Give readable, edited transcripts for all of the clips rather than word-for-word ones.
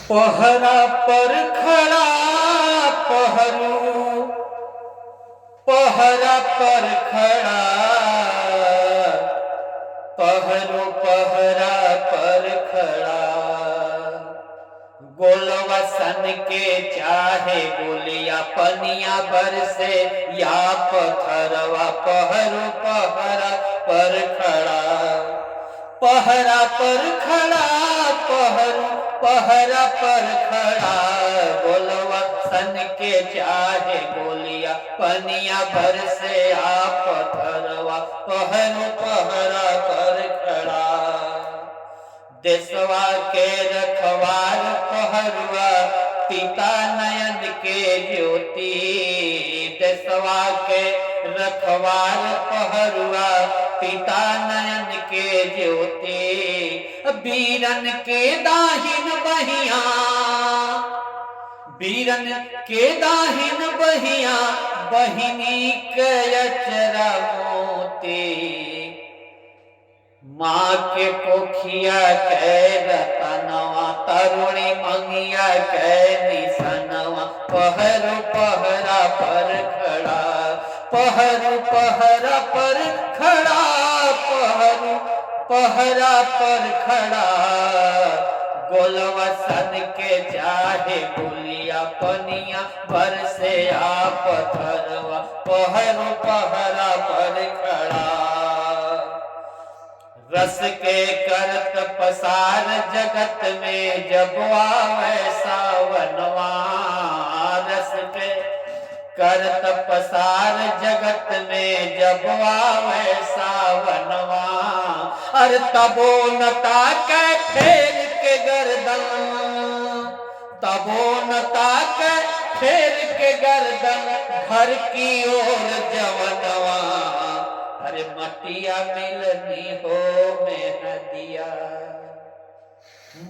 पहरा पर खड़ा पहरू, पहरा पर खड़ा पहरू, पहरा पर खड़ा। गोलवा सन के चाहे गोलिया पनिया बरसे या पत्थरवा पहरू, पहरा पर खड़ा। पहरा पर खड़ा पहरू, पहरा पर खड़ा। गोलवा सन के चाहे गोलिया पनिया बरसे आ पत्थरवा पहरू, पहरा पर खड़ा। देशवा के रखवार पहरुआ पिता नयन के ज्योति। देशवा के रखवार पहरुआ पिता नयन के ज्योति। वीरन के दाहिन बहिया, वीरन के दाहिन बहिया बहिनी के अचरा मोती। माँ के कोखिया के रतनवा तरुणी मंगिया के निसनवा पहरू, पहरा पर खड़ा। पहरू, पहरा पर खड़ा पहरू, पहरा पर खड़ा। गोलवा सन के चाहे गोलिया पनिया बरसे आ पत्थरवा पहरू, पहरा पर खड़ा। रस के करत पसार जगत में जब आवे सावनवा। रस के करत पसार जगत में जब आवे सावनवा। अर तबो नता के फेर के गर्दन, तबो नता के फेर के गर्दन घर की ओर जवनवा। अरे मटिया मिलनी हो मेहदिया,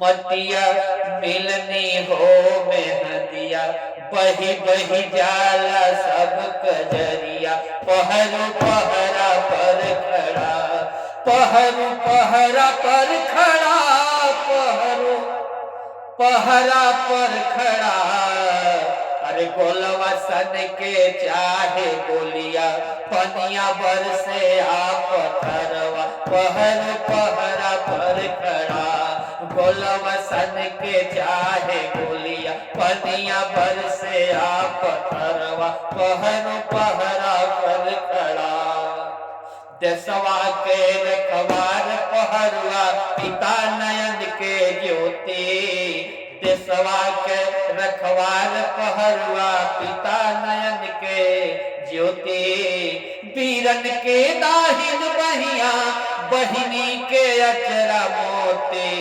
मटिया मिलनी हो मेहदिया। बही बही जाला सब कजरिया पहरू, पहरा पर खड़ा। पहरू, पहरा पर खड़ा पहरू, पहरा पर खड़ा। अरे गोलवा सन के चाहे गोलिया पनिया बरसे आ पत्थरवा पहरू, पहरा पर खड़ा। गोलवा सन के चाहे गोलिया पनिया बरसे आ पत्थरवा पहरू, पहरा पर खड़ा। देशवा के रखवार पहरुआ पिता नयन के ज्योति। देशवा के रखवार पहरुआ पिता नयन के ज्योति। वीरन के दाहिन बहिया बहिनी के अचरा मोती।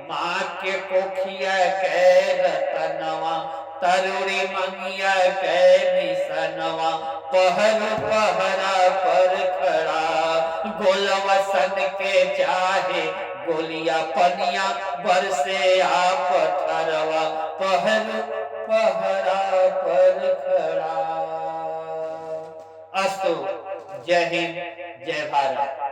माँ के कोखिया के रतनवा तरुणी मंगिया के निसनवा पहरू, पहरा पर खड़ा। गोलवा सन के चाहे गोलिया पनिया बरसे आ पत्थरवा पहरू, पहरा पर खड़ा। अस्तु। जय हिंद, जय भारत।